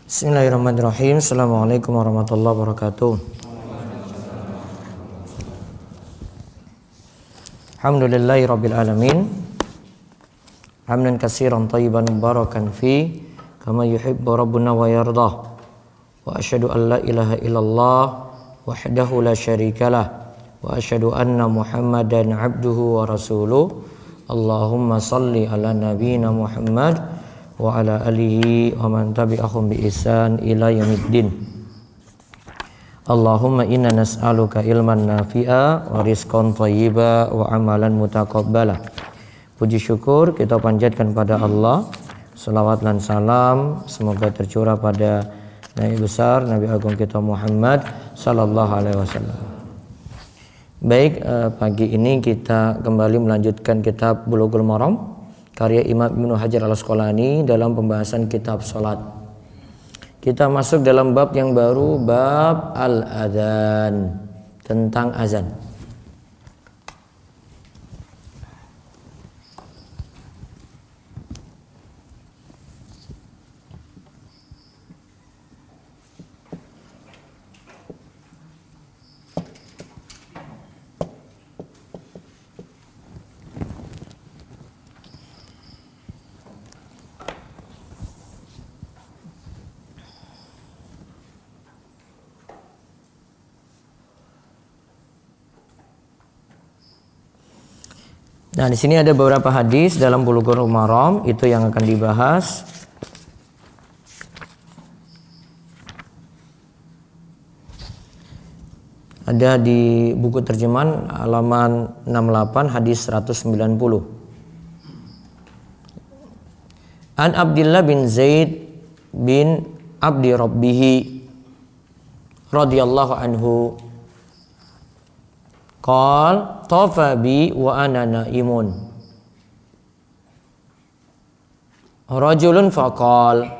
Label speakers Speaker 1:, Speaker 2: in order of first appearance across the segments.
Speaker 1: Bismillahirrahmanirrahim. Assalamualaikum warahmatullahi wabarakatuh. Alhamdulillahi rabbil alamin. Hamdan katsiran thayyiban mubarakan fi kama yuhibbu rabbuna wa yardah. Wa asyhadu an la ilaha illallah wahdahu la syarikalah wa asyhadu anna Muhammadan abduhu wa rasuluh. Allahumma salli ala nabiyyina Muhammad wa ala alihi wa man tabi'ahum bi ihsan ila yaumiddin. Allahumma inna nas'aluka ilman nafi'a wa rizqan thayyiba wa amalan mutaqabbala. Puji syukur kita panjatkan pada Allah. Salawat dan salam semoga tercurah pada Nabi besar Nabi agung kita Muhammad sallallahu alaihi wasallam. Baik, pagi ini kita kembali melanjutkan kitab Bulughul Maram karya Imam Ibnu Hajar Al-Asqalani dalam pembahasan kitab salat. Kita masuk dalam bab yang baru, bab al-adzan, tentang azan. Nah, di sini ada beberapa hadis dalam Bulughul Maram itu yang akan dibahas. Ada di buku terjemahan halaman 68 hadis 190. An Abdullah bin Zaid bin Abdi Rabbih radhiyallahu anhu qal tafa bi wa ana naimun rajulun faqal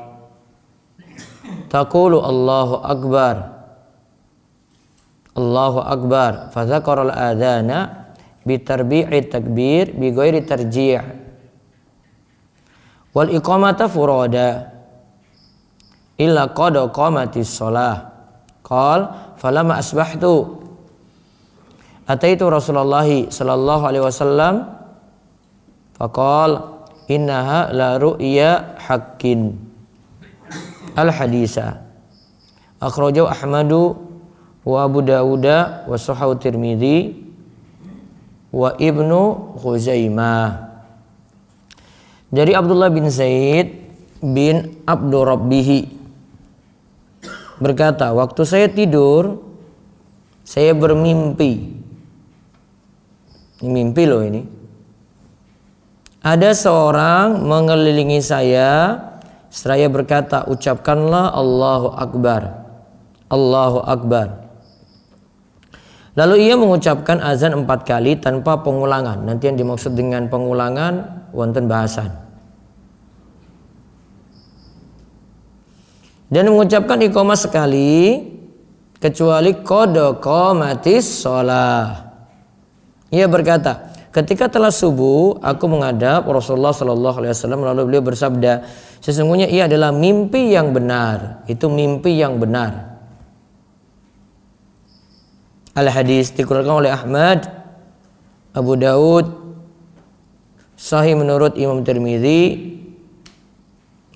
Speaker 1: taqulu Allahu akbar fa dzakara al-adzana bi tarbi'i takbir bi ghairi tarji' wal iqamata furada illa qad qamatis shalah qal falamma asbahtu ataitu Rasulullah sallallahu alaihi wasallam faqala innaha la ru'ya haqqin al-hadisa akhrajahu Ahmadu wa Abu Dawud wa Sahahu Tirmidzi wa Ibnu Khuzaimah. Dari Abdullah bin Zaid bin Abdur Rabbih berkata, waktu saya tidur saya bermimpi. Ini mimpi loh ini. Ada seorang mengelilingi saya seraya berkata, ucapkanlah Allahu Akbar, Allahu Akbar. Lalu ia mengucapkan azan 4 kali tanpa pengulangan. Nanti yang dimaksud dengan pengulangan wonten bahasan. Dan mengucapkan iqamah sekali kecuali qad qamatis shalah. Ia berkata, ketika telah subuh aku menghadap Rasulullah sallallahu alaihi wasallam lalu beliau bersabda, sesungguhnya ia adalah mimpi yang benar. Itu mimpi yang benar. Al-hadis dikeluarkan oleh Ahmad, Abu Dawud, sahih menurut Imam Tirmidzi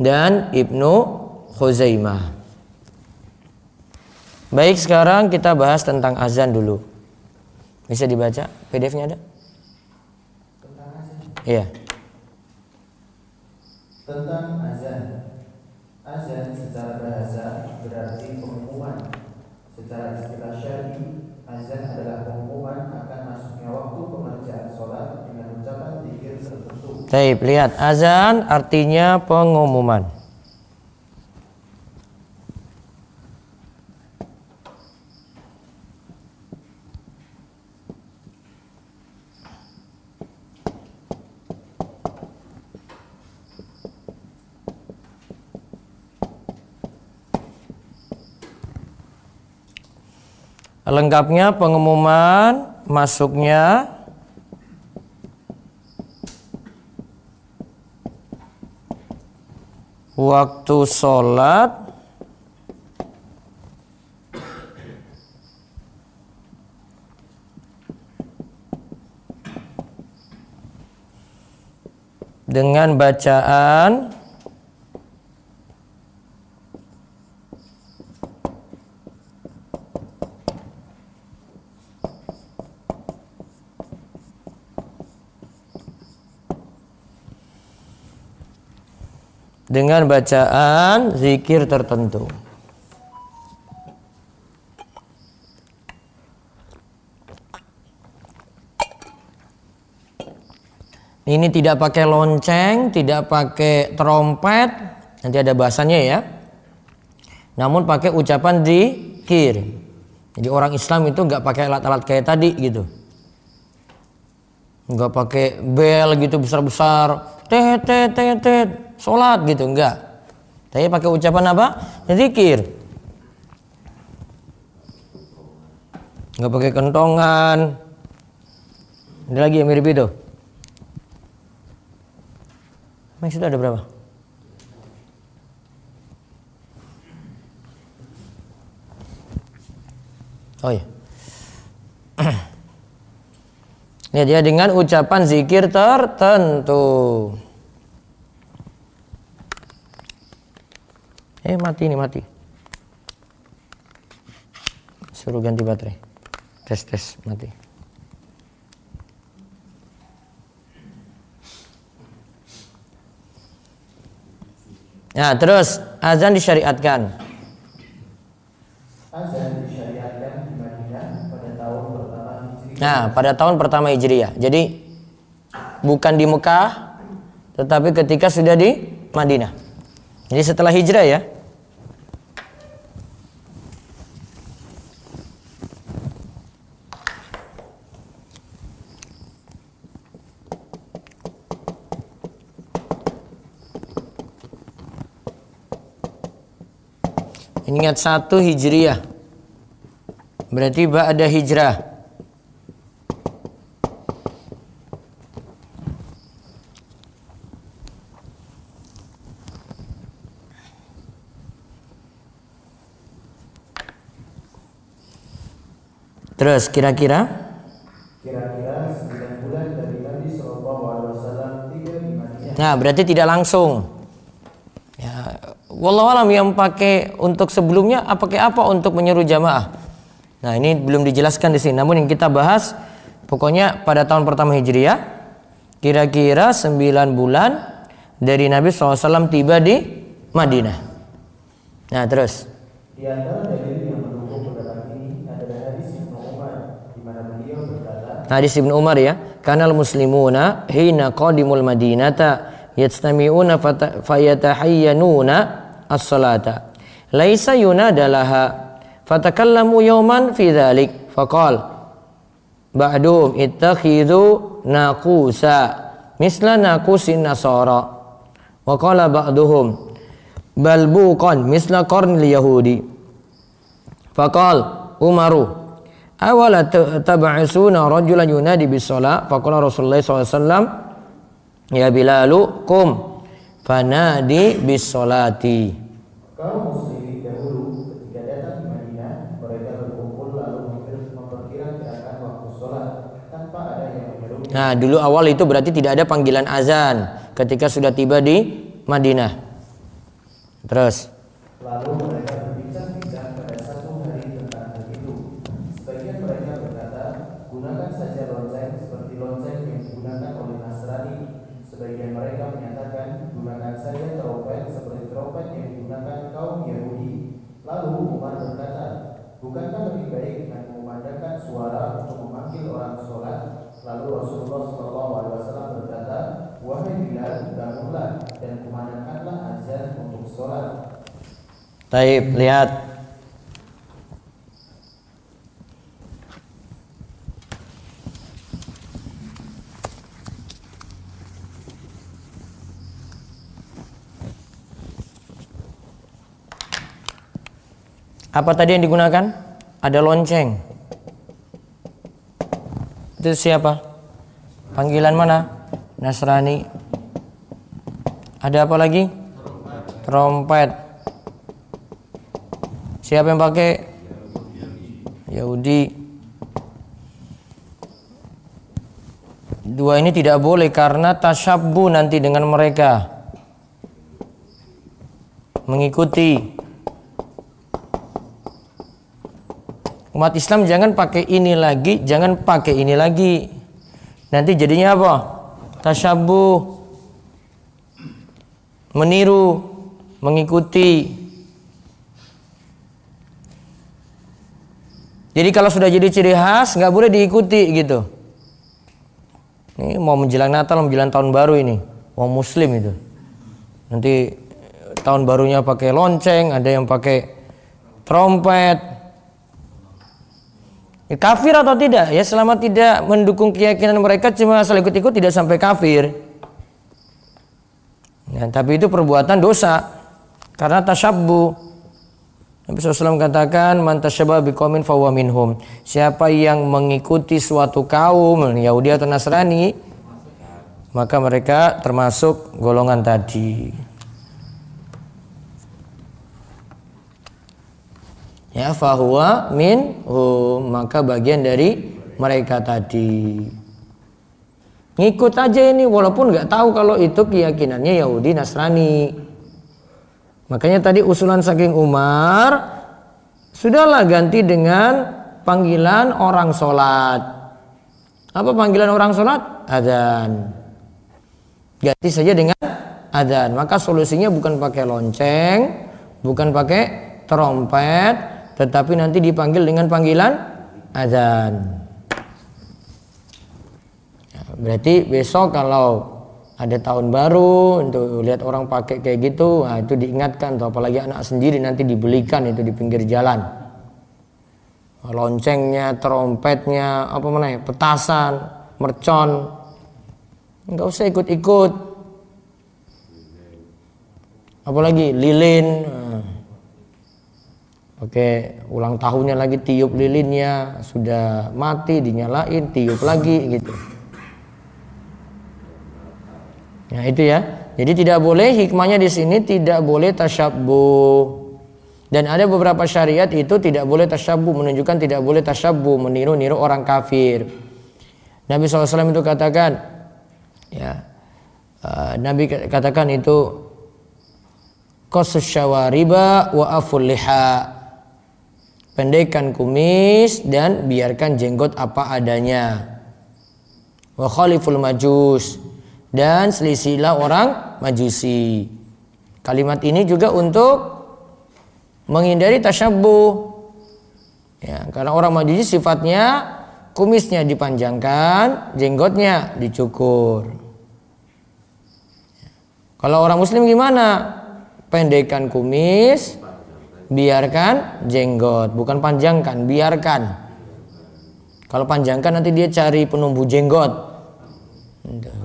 Speaker 1: dan Ibnu Khuzaimah. Baik, sekarang kita bahas tentang azan dulu. Bisa dibaca? PDF-nya ada?
Speaker 2: Tentang azan?
Speaker 1: Iya.
Speaker 2: Tentang azan. Azan secara bahasa berarti pengumuman. Secara istilah syar'i, azan adalah pengumuman akan masuknya waktu pengerjaan sholat dengan ucapan zikir tertentu.
Speaker 1: Baik, lihat, azan artinya pengumuman. Lengkapnya pengumuman masuknya waktu sholat dengan bacaan zikir tertentu. Ini tidak pakai lonceng, tidak pakai trompet, nanti ada bahasannya ya. Namun pakai ucapan zikir. Jadi orang Islam itu nggak pakai alat-alat kayak tadi gitu. Nggak pakai bel gitu besar-besar, tet, sholat gitu, enggak. Tapi pakai ucapan apa? Zikir. Nggak pakai kentongan. Ada lagi yang mirip itu. Emang sudah ada berapa? Oh iya. Ya, dia dengan ucapan zikir tertentu. Mati. Suruh ganti baterai. Tes mati. Nah, terus azan disyariatkan.
Speaker 2: Azan disyariatkan di Madinah pada tahun pertama Hijriah.
Speaker 1: Nah, pada tahun pertama Hijriah. Jadi bukan di Mekah, tetapi ketika sudah di Madinah. Jadi setelah hijrah ya. Ingat 1 Hijriah. Berarti ba'da hijrah. Terus kira-kira
Speaker 2: 9 bulan dari Nabi SAW tiba di Madinah.
Speaker 1: Nah, berarti tidak langsung. Ya, wallahualam yang pakai untuk sebelumnya pakai apa untuk menyuruh jamaah. Nah, ini belum dijelaskan di sini. Namun yang kita bahas pokoknya pada tahun pertama Hijriah kira-kira 9 bulan dari Nabi SAW tiba di Madinah. Nah, terus
Speaker 2: Di antara dalil yang mendukung pendapat ini adalah hadis Ibnu Umar di mana beliau berkata,
Speaker 1: hadis Ibnu Umar ya, kanal muslimuna hina qadimul madinata yastami'una fayatahayyanuna as-salata laisa yunadalaha fatakallamu yawman fi dhalik faqal ba'dum ittakhidhu naqusa misla naqusin nasara wa qala ba'duhum bal buqan misla qarnil yahudi faqal umaru awala tab'asuna rajulan yunadi bis-shalah faqala Rasulullah SAW ya Bilalu kum fanadi bis-sholati.
Speaker 2: kaum muslimin dahulu ketika datang di Madinah mereka berkumpul lalu memperkirakan waktu sholat tanpa ada yang menyerunya.
Speaker 1: Nah, dulu awal itu berarti tidak ada panggilan azan ketika sudah tiba di Madinah. Terus
Speaker 2: Lalu mereka berbincang-bincang pada satu hari tentang hal itu. Sebagian mereka berkata, gunakan saja lonceng seperti lonceng yang digunakan oleh Nasrani. Sebagian mereka menyatakan, gunakan saja trompet seperti trompet yang digunakan kaum Yahudi. Lalu Umar berkata, bukankah lebih baik dengan memandangkan suara untuk memanggil orang sholat? Lalu Rasulullah SAW berkata, wahai Bilal, bangunlah dan kumandangkanlah azan untuk sholat.
Speaker 1: Taib, lihat. Apa tadi yang digunakan? Ada lonceng. Itu siapa? Panggilan mana? Nasrani. Ada apa lagi? Trompet. Siapa yang pakai? Yahudi. Dua ini tidak boleh karena tasyabbu nanti dengan mereka, mengikuti. Umat Islam jangan pakai ini lagi, jangan pakai ini lagi. Nanti jadinya apa? Tasyabbu, meniru, mengikuti. Jadi kalau sudah jadi ciri khas, nggak boleh diikuti gitu. Ini mau menjelang Natal, menjelang tahun baru ini, orang Muslim itu. Nanti tahun barunya pakai lonceng, ada yang pakai trompet. Kafir atau tidak? Ya selama tidak mendukung keyakinan mereka, cuma asal ikut-ikut tidak sampai kafir. Ya, tapi itu perbuatan dosa karena tasyabbu. Nabi SAW katakan, man tasyabbaha biqaumin fahuwa minhum. Siapa yang mengikuti suatu kaum, Yahudi atau Nasrani, maka mereka termasuk golongan tadi. Ya, fahuwa minhum, maka bagian dari mereka tadi. Ngikut aja ini, walaupun nggak tahu kalau itu keyakinannya Yahudi Nasrani. Makanya tadi usulan saking Umar, sudahlah ganti dengan panggilan orang sholat. Apa panggilan orang sholat? Adzan. Ganti saja dengan adzan. Maka solusinya bukan pakai lonceng, bukan pakai trompet, tetapi nanti dipanggil dengan panggilan adzan. Ya, berarti besok kalau ada tahun baru, untuk lihat orang pakai kayak gitu, nah itu diingatkan tuh, apalagi anak sendiri nanti dibelikan itu di pinggir jalan. Loncengnya, trompetnya, apa namanya, petasan, mercon. Enggak usah ikut-ikut. Apalagi lilin. Nah, pakai ulang tahunnya lagi tiup lilinnya, sudah mati dinyalain, tiup lagi gitu. Nah itu ya. Jadi tidak boleh, hikmahnya di sini tidak boleh tasyabbu. Dan ada beberapa syariat itu tidak boleh tasyabbu, menunjukkan tidak boleh tasyabbu, meniru-niru orang kafir. Nabi SAW itu katakan, ya, Nabi katakan itu qasus syawariba wa aful liha, pendekkan kumis dan biarkan jenggot apa adanya. Wa khaliful majus, dan selisihilah orang Majusi. Kalimat ini juga untuk menghindari tasyabbuh. Ya, karena orang Majusi sifatnya kumisnya dipanjangkan, jenggotnya dicukur. Kalau orang Muslim gimana? Pendekkan kumis, biarkan jenggot, bukan panjangkan, biarkan. Kalau panjangkan nanti dia cari penumbuh jenggot.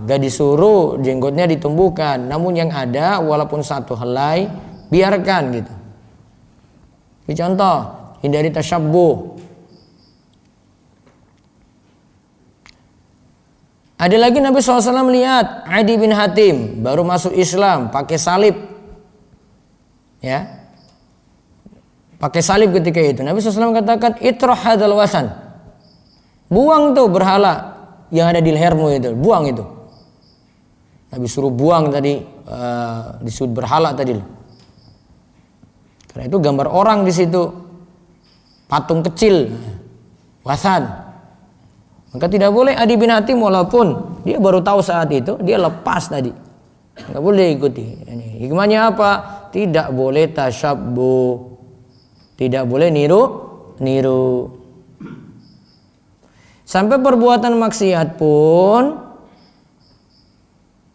Speaker 1: Gak disuruh jenggotnya ditumbuhkan, namun yang ada walaupun satu helai biarkan gitu. Ini contoh, hindari tasyabbuh. Ada lagi Nabi SAW melihat Adi bin Hatim baru masuk Islam pakai salib, ya, pakai salib ketika itu. Nabi SAW katakan itrah hadzal wasan, buang tuh berhala yang ada di lehermu itu, buang itu. Nabi suruh buang tadi, disebut berhala tadi. Karena itu gambar orang di situ, patung kecil, wasan. Maka tidak boleh Adi bin Hatim walaupun dia baru tahu saat itu, dia lepas tadi. Nggak boleh ikuti. Ini hikmahnya apa? Tidak boleh tasyabbuh, tidak boleh niru. Sampai perbuatan maksiat pun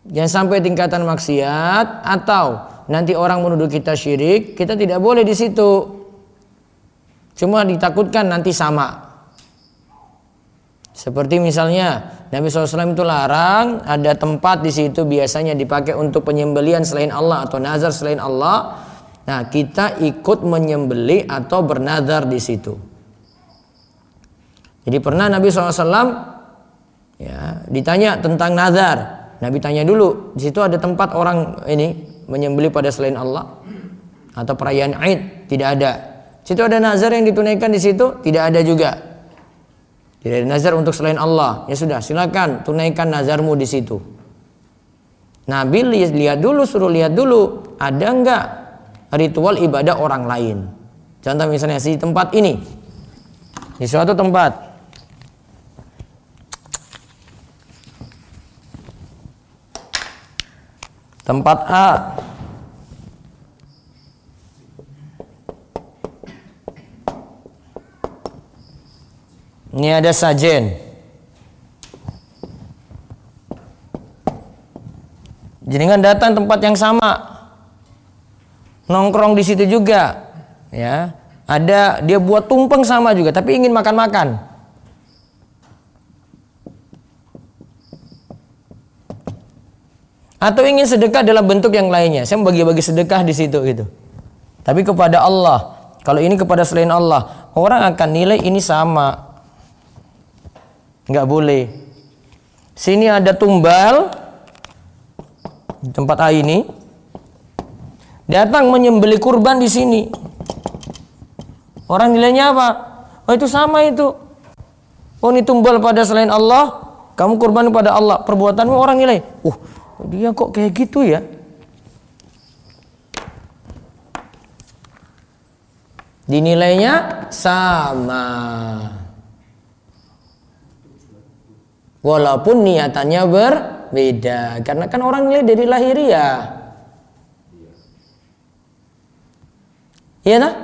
Speaker 1: jangan sampai tingkatan maksiat, atau nanti orang menuduh kita syirik, kita tidak boleh di situ. Cuma ditakutkan nanti sama. Seperti misalnya Nabi SAW itu larang ada tempat di situ biasanya dipakai untuk penyembelihan selain Allah atau nazar selain Allah. Nah, kita ikut menyembelih atau bernazar di situ. Jadi pernah Nabi SAW ya, ditanya tentang nazar. Nabi tanya dulu, di situ ada tempat orang ini menyembelih pada selain Allah atau perayaan Aid? Tidak ada. Situ ada nazar yang ditunaikan di situ? Tidak ada juga. Tidak ada nazar untuk selain Allah. Ya sudah, silakan tunaikan nazarmu di situ. Nabi lihat dulu, suruh lihat dulu, ada enggak ritual ibadah orang lain. Contoh misalnya di tempat ini, di suatu tempat, tempat A, ini ada sajen. Jenengan datang tempat yang sama, nongkrong di situ juga, ya. Ada dia buat tumpeng sama juga, tapi ingin makan-makan. Atau ingin sedekah dalam bentuk yang lainnya, saya bagi-bagi sedekah di situ gitu. Tapi kepada Allah, kalau ini kepada selain Allah, orang akan nilai ini sama. Nggak boleh. Sini ada tumbal di tempat A ini, datang menyembelih kurban di sini. Orang nilainya apa? Oh itu sama itu. Oh ini tumbal pada selain Allah, kamu kurban pada Allah. Perbuatanmu orang nilai. Dia kok kayak gitu ya? Dinilainya sama. Walaupun niatannya berbeda, karena kan orang nilai dari lahiriah. Iya nah?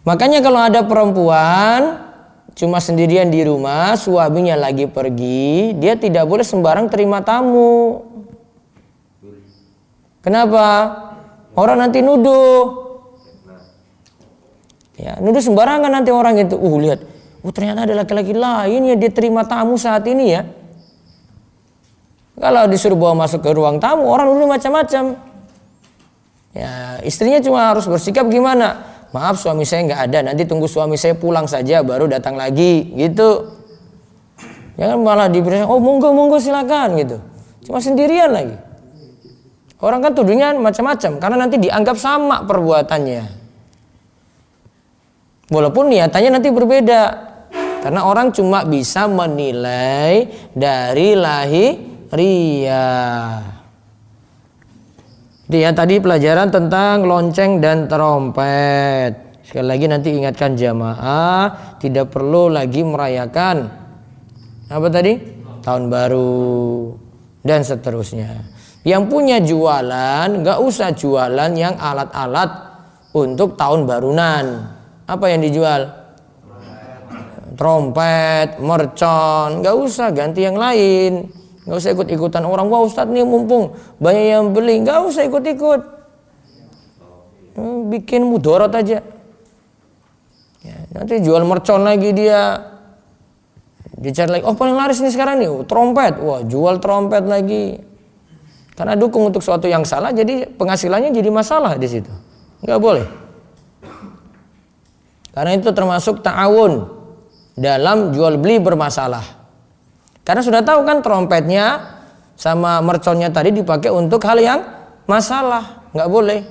Speaker 1: Makanya kalau ada perempuan cuma sendirian di rumah, suaminya lagi pergi, dia tidak boleh sembarang terima tamu. Kenapa? Orang nanti nuduh. Ya, nuduh sembarangan nanti orang itu. Lihat. Ternyata ada laki-laki lain ya dia terima tamu saat ini ya. Kalau disuruh bawa masuk ke ruang tamu, orang dulu macam-macam. Ya, istrinya cuma harus bersikap gimana? Maaf suami saya nggak ada, nanti tunggu suami saya pulang saja baru datang lagi, gitu. Jangan malah diberi, monggo silakan gitu. Cuma sendirian lagi. Orang kan tudungnya macam-macam karena nanti dianggap sama perbuatannya. Walaupun niatannya nanti berbeda. Karena orang cuma bisa menilai dari lahiriah. Dia tadi pelajaran tentang lonceng dan trompet. Sekali lagi nanti ingatkan jamaah, tidak perlu lagi merayakan apa tadi? Tahun baru dan seterusnya. Yang punya jualan, nggak usah jualan yang alat-alat untuk tahun barunan. Apa yang dijual? Trompet, mercon, nggak usah, ganti yang lain. Nggak usah ikut-ikutan orang. Wah Ustadz nih mumpung banyak yang beli, nggak usah ikut-ikut. Bikin mudorot aja. Ya, nanti jual mercon lagi dia. Dicari lagi, paling laris nih sekarang nih, trompet. Wah jual trompet lagi. Karena dukung untuk suatu yang salah, jadi penghasilannya jadi masalah di situ. Nggak boleh. Karena itu termasuk ta'awun dalam jual beli bermasalah. Karena sudah tahu kan trompetnya sama merconnya tadi dipakai untuk hal yang masalah, nggak boleh.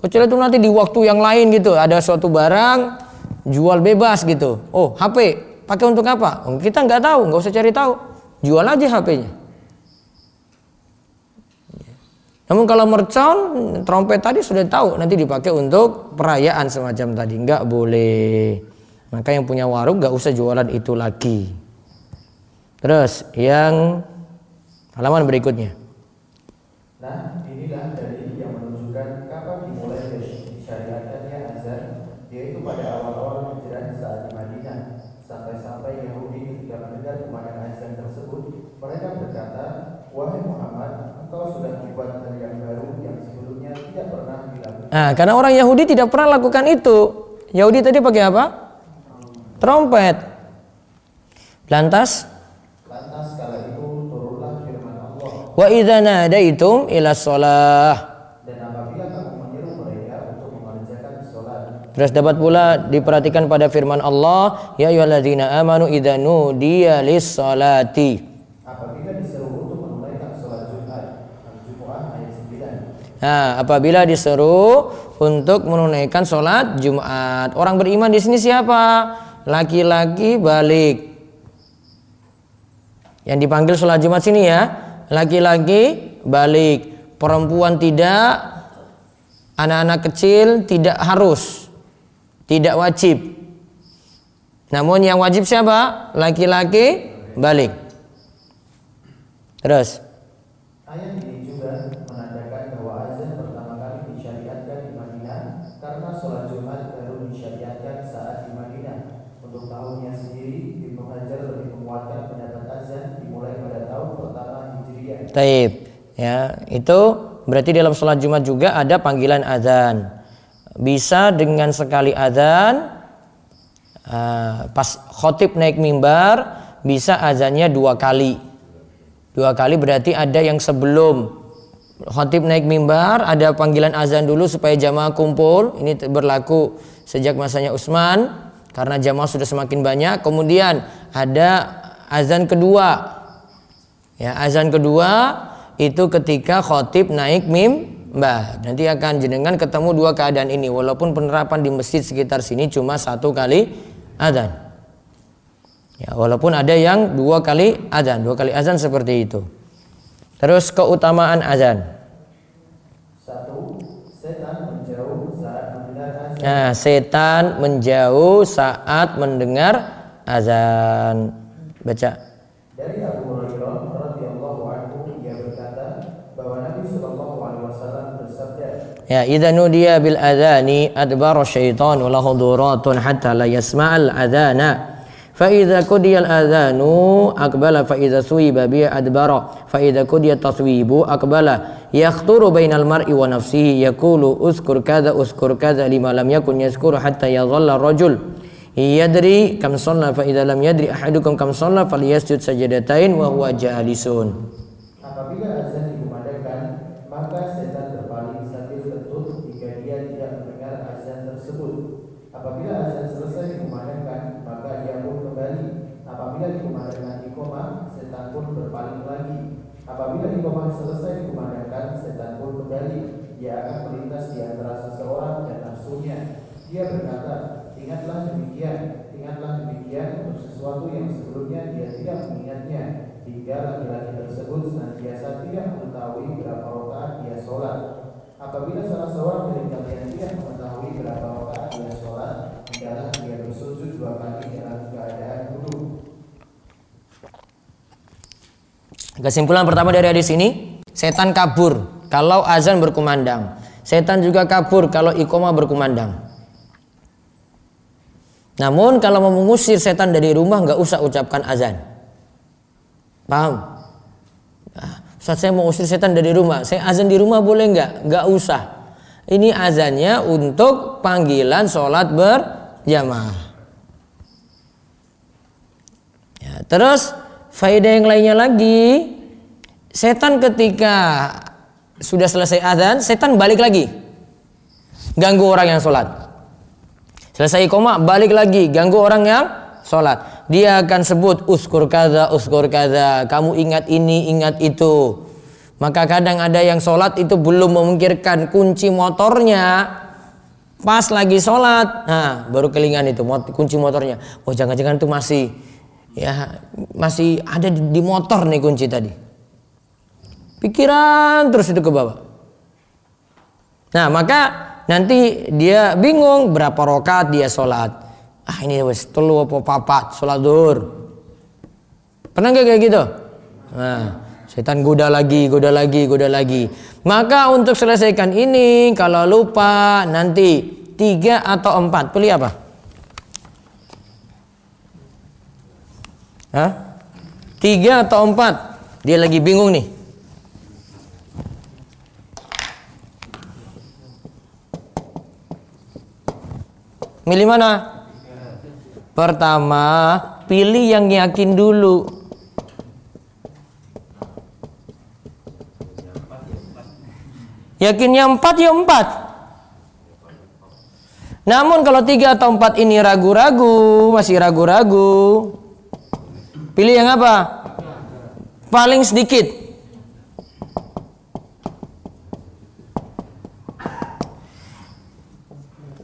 Speaker 1: Kecuali itu nanti di waktu yang lain gitu, ada suatu barang jual bebas gitu. HP pakai untuk apa? Kita nggak tahu, nggak usah cari tahu, jual aja HP-nya. Namun kalau mercon, trompet tadi sudah tahu nanti dipakai untuk perayaan semacam tadi, nggak boleh. Maka yang punya warung nggak usah jualan itu lagi. Terus yang halaman berikutnya.
Speaker 2: Nah, inilah dalil yang menunjukkan kapan dimulai syariatnya azan, yaitu pada awal-awal hijrah saat di Madinah. Sampai-sampai Yahudi ketika mendengar kumandang azan tersebut, mereka berkata, "Wahai Muhammad, engkau sudah membuat hal yang baru yang sebelumnya tidak pernah dilakukan."
Speaker 1: Nah, karena orang Yahudi tidak pernah lakukan itu. Yahudi tadi pakai apa? Trompet. Lantas
Speaker 2: kala itu turunlah firman Allah.
Speaker 1: Wa idza nadaitum ila shalah.
Speaker 2: Dan apabila kamu menyeru mereka untuk mengerjakan salat.
Speaker 1: Terus dapat pula diperhatikan pada firman Allah, ya ayyuhalladzina amanu idza nudiya lis-salati.
Speaker 2: Apabila diseru untuk menunaikan salat Jumat, Al-Jumu'ah ayat 9.
Speaker 1: Nah, apabila diseru untuk menunaikan sholat Jumat. Orang beriman di sini siapa? Laki-laki balik. Yang dipanggil sholat Jumat sini ya, laki-laki balik, perempuan tidak, anak-anak kecil tidak harus, tidak wajib. Namun yang wajib siapa? Laki-laki balik. Terus
Speaker 2: ayat ini juga menandakan bahwa azan pertama kali disyariatkan di Madinah karena sholat Jumat baru disyariatkan saat di Madinah. Untuk tahunnya sendiri, Ibnu Hajar lebih menguatkan pendapat azan dimulai pada tahun pertama Hijriah.
Speaker 1: taib. Ya, itu berarti dalam sholat Jumat juga ada panggilan azan. Bisa dengan sekali azan, pas khotib naik mimbar, bisa azannya 2 kali. 2 kali berarti ada yang sebelum khotib naik mimbar ada panggilan azan dulu supaya jamaah kumpul. Ini berlaku sejak masanya Utsman karena jamaah sudah semakin banyak. Kemudian ada azan kedua. Ya, azan kedua itu ketika khotib naik mimbar. Nanti akan jenengan ketemu 2 keadaan ini. Walaupun penerapan di masjid sekitar sini cuma 1 kali azan. Ya, walaupun ada yang 2 kali azan, 2 kali azan seperti itu. Terus keutamaan azan.
Speaker 2: 1. Setan menjauh saat mendengar azan.
Speaker 1: Nah, setan menjauh saat mendengar azan. Baca.
Speaker 2: Dari Abu Hurairah radhiyallahu anhu, ia berkata bahwa Nabi sallallahu alaihi wasallam bersabda,
Speaker 1: Ya, idza nudiya bil adzani adbara syaitan wa lahu duratun hatta la yasma'al adzana. Fa idza qudiyal adzanu aqbala fa idza suwiba bi adbara fa idza qudiyat taswibu aqbala yakhturu bainal mar'i wa nafsihi yaqulu uskur kadza lima lam yakun yazkuru hatta yadhalla rajul yadri kam shalla fa idza lam yadri ahadukum kam shalla falyasjud sajadatain wa huwa jalisun.
Speaker 2: apabila azan dikumandangkan, maka setan berpaling sambil kentut jika dia tidak mendengar azan tersebut. Apabila azan selesai dikumandangkan, maka ia pun kembali. Apabila dikumandangkan iqamah, setan pun berpaling lagi. Apabila iqamah selesai dikumandangkan, setan pun kembali. Dia akan melintas di antara seseorang dan nafsunya. Dia berkata, ingatlah demikian untuk sesuatu yang sebelumnya dia tidak mengingatnya, hingga laki-laki tersebut senantiasa tidak mengetahui berapa rakaat dia sholat. Apabila salah seorang dari kalian tidak mengetahui berapa rakaat dia sholat, hendaklah dia bersujud 2 kali dalam keadaan duduk.
Speaker 1: Kesimpulan pertama dari hadis ini, setan kabur kalau azan berkumandang. Setan juga kabur kalau iqamah berkumandang. Namun kalau mau mengusir setan dari rumah nggak usah ucapkan azan. Paham? Ustaz, saya mau usir setan dari rumah, saya azan di rumah boleh nggak? Nggak usah. Ini azannya untuk panggilan sholat berjamaah. Ya, terus faedah yang lainnya lagi, setan ketika sudah selesai azan, setan balik lagi, ganggu orang yang sholat. Selesai iqamah, balik lagi, ganggu orang yang sholat. Dia akan sebut uskur kadza, kamu ingat ini, ingat itu. Maka kadang ada yang sholat itu belum memikirkan kunci motornya, pas lagi sholat, nah baru kelingan itu kunci motornya. Oh, jangan-jangan itu masih ada di motor nih kunci tadi. Pikiran terus itu ke bawah. Nah, maka nanti dia bingung berapa rakaat dia sholat. Ini wes 3 apa 4 sholat zuhur. Pernah gak kayak gitu? Nah, setan goda lagi. Maka untuk selesaikan ini, kalau lupa nanti 3 atau 4, pilih apa? 3 atau 4? Dia lagi bingung nih. Milih mana? Pertama, pilih yang yakin dulu. Yakinnya 4 ya 4. Namun kalau 3 atau 4 ini masih ragu-ragu, pilih yang apa? Paling sedikit.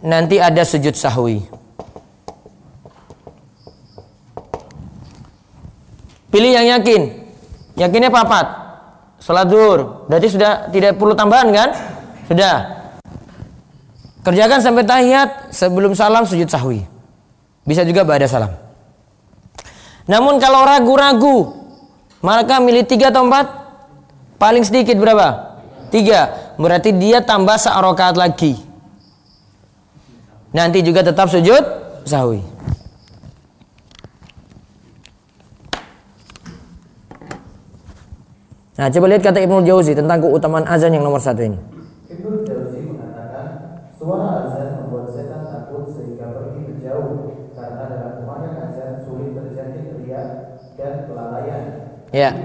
Speaker 1: nanti ada sujud sahwi. Pilih yang yakin. Yakinnya papat. Salat zuhur. Berarti sudah tidak perlu tambahan kan? Sudah. Kerjakan sampai tahiyat, sebelum salam sujud sahwi. Bisa juga ba'da salam. Namun kalau ragu-ragu, maka milih 3 atau 4? Paling sedikit berapa? 3. Berarti dia tambah se'arokaat lagi. Nanti juga tetap sujud sahwi. Nah, coba lihat kata Ibnu Jauzi tentang keutamaan azan yang nomor 1 ini.
Speaker 2: Ibnu Jauzi mengatakan, suara azan membuat setan takut sehingga pergi menjauh, karena dalam kumandang azan sulit terjadi riya dan kelalaian.
Speaker 1: Ya.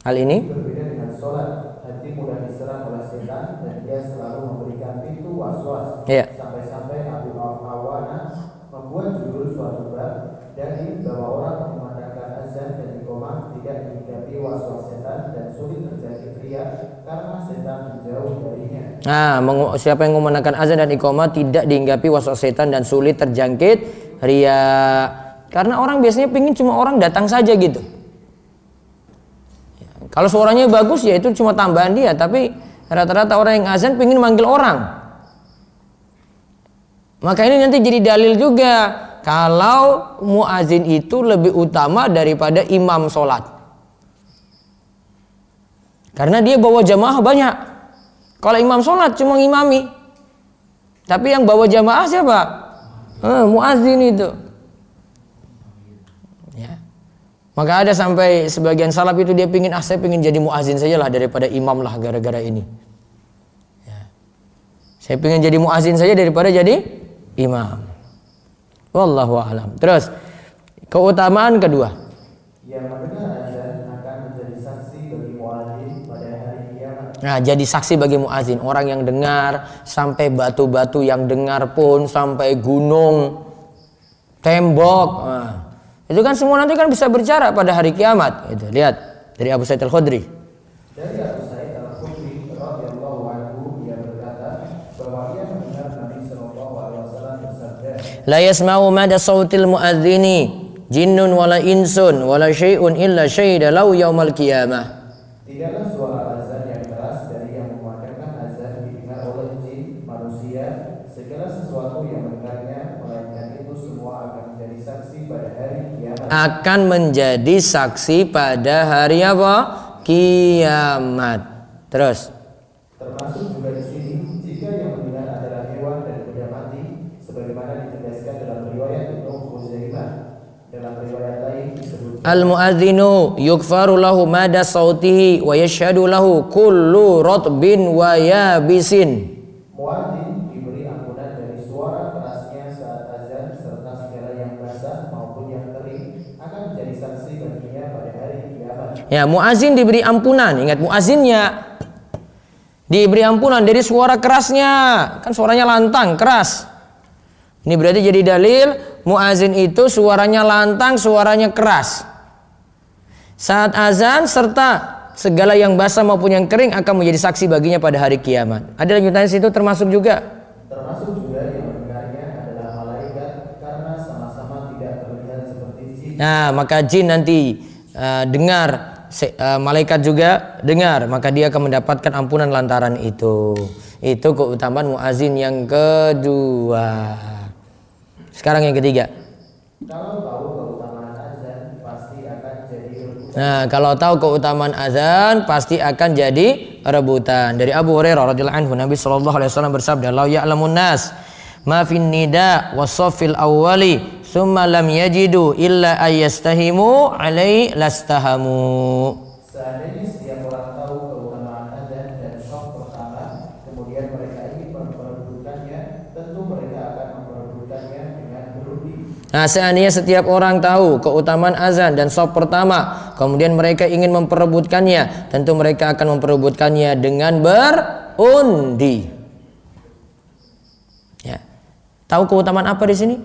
Speaker 1: Hal ini
Speaker 2: berbeda dengan sholat. Hati mudah diserang oleh setan dan dia selalu memberikan pintu was-was.
Speaker 1: Ya.
Speaker 2: Sampai-sampai Abu Awana membuat judul suatu bab dari bahwa orang memandangkan azan dan iqamah tidak dihinggapi was-was setan dan sulit terjadi riya karena setan menjauh darinya. Nah,
Speaker 1: siapa yang memandangkan azan dan iqamah tidak dihinggapi was-was setan dan sulit terjangkit riya. Karena orang biasanya pingin cuma orang datang saja gitu. Kalau suaranya bagus ya itu cuma tambahan dia, tapi rata-rata orang yang azan pingin manggil orang. Maka ini nanti jadi dalil juga kalau muazin itu lebih utama daripada imam sholat. Karena dia bawa jamaah banyak. Kalau imam sholat cuma ngimami. Tapi yang bawa jamaah siapa? Muazin itu. Ya. Maka ada sampai sebagian salaf itu dia pingin, saya pingin jadi muazin saja lah daripada imam lah gara-gara ini. Ya. Saya pingin jadi muazin saja daripada jadi imam. Wallahu a'lam. Terus keutamaan kedua.
Speaker 2: Yang mendengar azan akan menjadi saksi bagi muazin pada hari kiamat.
Speaker 1: Nah, jadi saksi bagi muazin, orang yang dengar, sampai batu-batu yang dengar pun, sampai gunung, tembok. Nah, itu kan semua nanti kan bisa berbicara pada hari kiamat. Itu lihat dari Abu Sa'id Al-Khudri.
Speaker 2: Dari Abu Sa'id Al-Khudri radhiyallahu anhu, ia berkata bahwa ia mendengar Nabi sallallahu alaihi wasallam bersabda,
Speaker 1: La yasma'u mada sautil muadzini jinnun wala insun wala syai'un illa syahida lau yaumal qiyamah.
Speaker 2: Tidaklah suara azan yang keras dari yang memandangkan azan didengar oleh jin, manusia, segala sesuatu yang mendengarnya, melainkan itu semua akan menjadi saksi pada hari kiamat.
Speaker 1: Akan menjadi saksi pada hari apa? Kiamat. Terus
Speaker 2: termasuk juga di sini jika yang mendengar adalah hewan dan benda mati, sebagaimana ditegaskan dalam riwayat Ibnu Khuzaimah. Dalam riwayat lain disebut
Speaker 1: al-mu'adzinu yukfaru lahu mada sautihi wa yashhadu lahu kullu rotbin wa yabisin.
Speaker 2: muadzin diberi ampunan dari suara kerasnya saat azan serta segala yang basah maupun yang kering akan menjadi saksi baginya pada hari kiamat.
Speaker 1: Ya, muazin diberi ampunan. Ingat, muazinnya diberi ampunan dari suara kerasnya. Kan suaranya lantang, keras. Ini berarti jadi dalil muazin itu suaranya lantang, suaranya keras. Saat azan serta segala yang basah maupun yang kering akan menjadi saksi baginya pada hari kiamat. Ada lanjutannya situ termasuk juga.
Speaker 2: Termasuk juga yang mendengarnya adalah malaikat karena sama-sama tidak terlihat seperti jin.
Speaker 1: Nah, maka jin nanti dengar, malaikat juga dengar, maka dia akan mendapatkan ampunan lantaran itu. Itu keutamaan muazin yang kedua. Sekarang yang ketiga.
Speaker 2: Kalau tahu keutamaan azan pasti akan jadi rebutan.
Speaker 1: Nah, kalau tahu keutamaan azan pasti akan jadi rebutan. Dari Abu Hurairah radhiyallahu anhu, Nabi sallallahu alaihi wasallam bersabda, "Lau ya'lamun nas ma fin nida was-saffil awwali, tsumma lam yajidu illa ayastahimu alai lastahamu."
Speaker 2: Seandainya setiap orang tahu keutamaan azan dan shaf pertama, kemudian mereka ingin memperebutkannya, tentu mereka akan memperebutkannya dengan berunding.
Speaker 1: Nah, seandainya setiap orang tahu keutamaan azan dan shaf pertama, kemudian mereka ingin memperebutkannya, tentu mereka akan memperebutkannya dengan berundi. Ya. Tahu keutamaan apa di sini?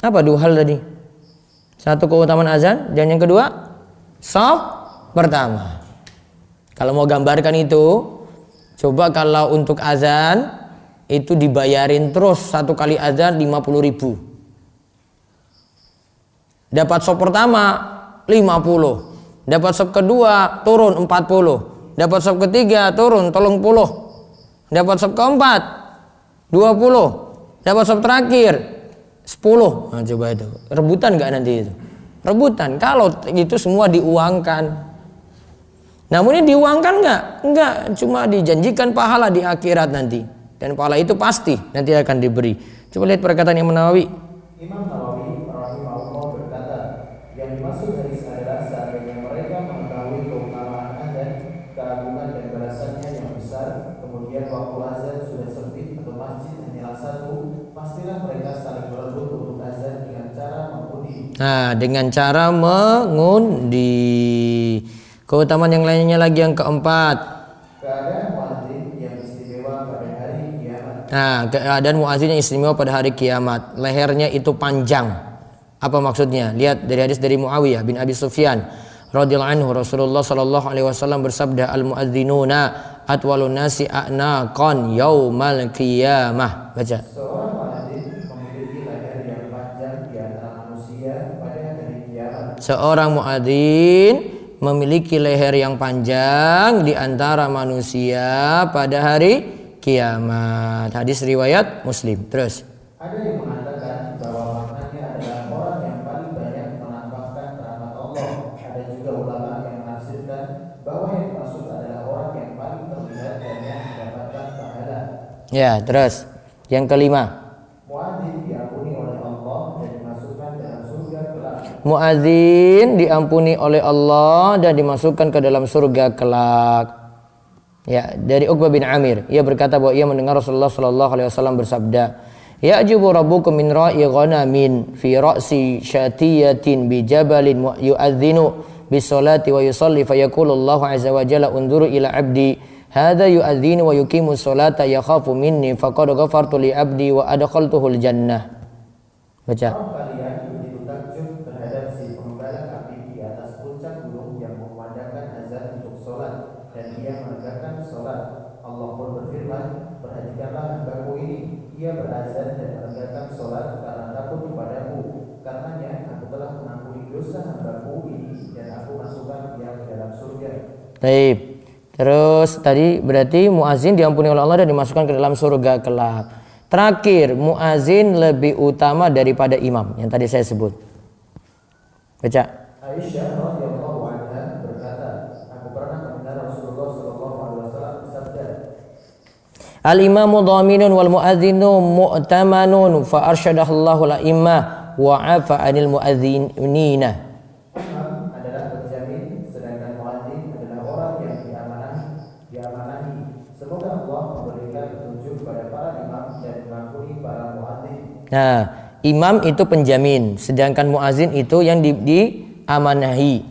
Speaker 1: Apa dua hal tadi? Satu keutamaan azan dan yang kedua shaf pertama. Kalau mau gambarkan itu, coba kalau untuk azan itu dibayarin terus satu kali azan 50.000. Dapat sop pertama 50, dapat sop kedua turun 40, dapat sop ketiga turun 30, dapat sop keempat 20, dapat sop terakhir 10. Nah, coba itu rebutan nggak nanti itu? Rebutan kalau itu semua diuangkan. Namun ini diuangkan enggak, cuma dijanjikan pahala di akhirat nanti. Dan pahala itu pasti nanti akan diberi. Coba lihat perkataan Imam Nawawi.
Speaker 2: Imam Nawawi rahimahullah berkata, yang dimaksud hadis adalah seandainya mereka mengetahui keutamaan azan, keagungan dan balasannya yang besar, kemudian waktu azan sudah sempit atau masjid hanyalah satu, pastilah mereka saling berebut untuk azan dengan cara mengundi.
Speaker 1: Nah, dengan cara mengundi. Keutamaan yang lainnya lagi yang keempat.
Speaker 2: Keadaan muadzin yang istimewa pada hari kiamat.
Speaker 1: Nah, keadaan muadzin yang istimewa pada hari kiamat. Lehernya itu panjang. Apa maksudnya? Lihat dari hadis dari Muawiyah bin Abi Sufyan radhiyallahu anhu, Rasulullah sallallahu alaihi wasallam bersabda, al muadzinuna atwalun nasi a'naqan yaumal qiyamah. Baca.
Speaker 2: Seorang muadzin memiliki leher yang panjang di antara manusia pada hari kiamat.
Speaker 1: Seorang muadzin memiliki leher yang panjang di antara manusia pada hari kiamat. Hadis riwayat Muslim. Terus.
Speaker 2: Ada yang mengatakan bahwa maknanya adalah orang yang paling banyak menampakkan rahmat Allah. Ada juga ulama yang menafsirkan bahwa yang dimaksud adalah orang yang paling terlihat dan yang mendapatkan pahala.
Speaker 1: Ya, terus. Yang kelima.
Speaker 2: Muadzin diampuni oleh Allah dan dimasukkan dalam surga kelak.
Speaker 1: Muadzin diampuni oleh Allah dan dimasukkan ke dalam surga kelak. Ya, dari Uqbah bin Amir, ia berkata bahwa ia mendengar Rasulullah sallallahu alaihi wasallam bersabda, "Ya'jubu rabbukum min ra'i ghanamin fi ra'si syatiyatin bi jabalin yu'adzinu bis salati wa yusalli fayaqulu Allahu 'azza wa jalla unzuru ila 'abdi hadza yu'adzinu wa yuqimu salata yakhafu minni faqad ghafartu li 'abdi wa adkhaltuhul jannah." Baca.
Speaker 2: Kalian begitu takjub terhadap si pengembala api di atas puncak gunung yang memandangkan azan untuk sholat dan ia menegakkan sholat. Allah pun berfirman, perhatikanlah hambaku ini, ia berazan dan menegakkan sholat karena takut kepadamu. Karenanya aku telah mengampuni dosa hambaku ini dan aku masukkan dia ke dalam surga.
Speaker 1: Baik. Terus tadi berarti muazin diampuni oleh Allah dan dimasukkan ke dalam surga kelak. Terakhir, muazin lebih utama daripada imam yang tadi saya sebut. Baca.
Speaker 2: Aisyah radhiyallahu anha berkata, aku pernah mendengar Rasulullah sallallahu alaihi wasallam bersabda,
Speaker 1: Al-imamu dhaminun wal muadzinu mu'tamanun fa arsyadallahu al-immah wa 'afa 'anil muadzinina.
Speaker 2: imam adalah penjamin, sedangkan muadzin adalah orang yang diamanahi. Semoga Allah memberikan petunjuk pada para imam dan mengampuni para muadzin.
Speaker 1: Nah, imam itu penjamin, sedangkan muazin itu yang diamanahi.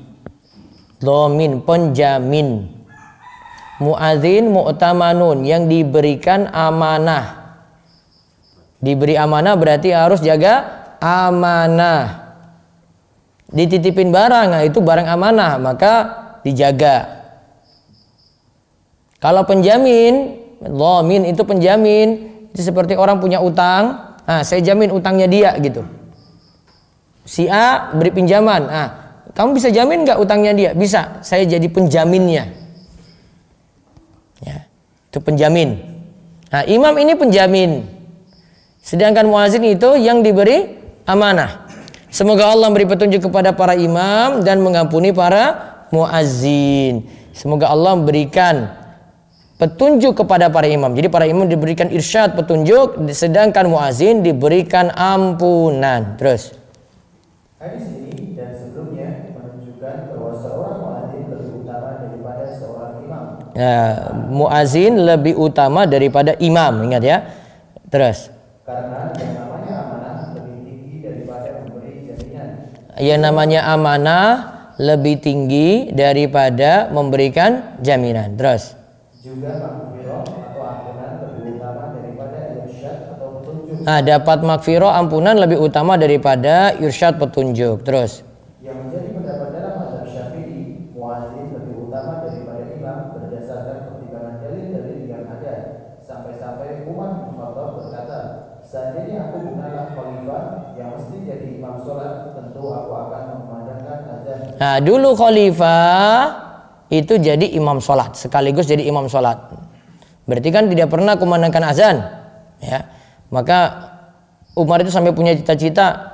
Speaker 1: Dhamin, penjamin. Muazin mu'tamanun, yang diberikan amanah. Diberi amanah berarti harus jaga amanah. Dititipin barang, nah itu barang amanah, maka dijaga. Kalau penjamin, dhamin itu penjamin, itu seperti orang punya utang. Nah, saya jamin utangnya dia gitu. Si A beri pinjaman. Nah, kamu bisa jamin nggak utangnya dia? Bisa. Saya jadi penjaminnya. Ya, itu penjamin. Nah, imam ini penjamin. Sedangkan muazin itu yang diberi amanah. Semoga Allah beri petunjuk kepada para imam dan mengampuni para muazin. Semoga Allah memberikan petunjuk kepada para imam. Jadi para imam diberikan irsyad, petunjuk, sedangkan muazin diberikan ampunan. Terus.
Speaker 2: Hadis ini dan sebelumnya menunjukkan bahwa seorang muadzin lebih utama daripada seorang imam.
Speaker 1: Ya, muazin lebih utama daripada imam, ingat ya. Terus.
Speaker 2: Karena yang namanya amanah lebih tinggi daripada memberi jaminan.
Speaker 1: Yang namanya amanah lebih tinggi daripada memberikan jaminan. Terus.
Speaker 2: Juga maghfirah atau ampunan lebih utama daripada irsyad atau petunjuk.
Speaker 1: Nah, dapat maghfirah, ampunan lebih utama daripada irsyad, petunjuk. Terus.
Speaker 2: Yang menjadi pendapat dalam mazhab Syafi'i, muadzin lebih utama daripada imam berdasarkan pertimbangan dalil-dalil yang ada. Sampai-sampai Umar bin Khattab yang mesti jadi imam sholat, tentu aku akan mengumandangkan azan.
Speaker 1: Nah, dulu khalifah itu jadi imam sholat, sekaligus jadi imam sholat. Berarti kan tidak pernah kumandangkan azan, ya. Maka Umar itu sampai punya cita-cita,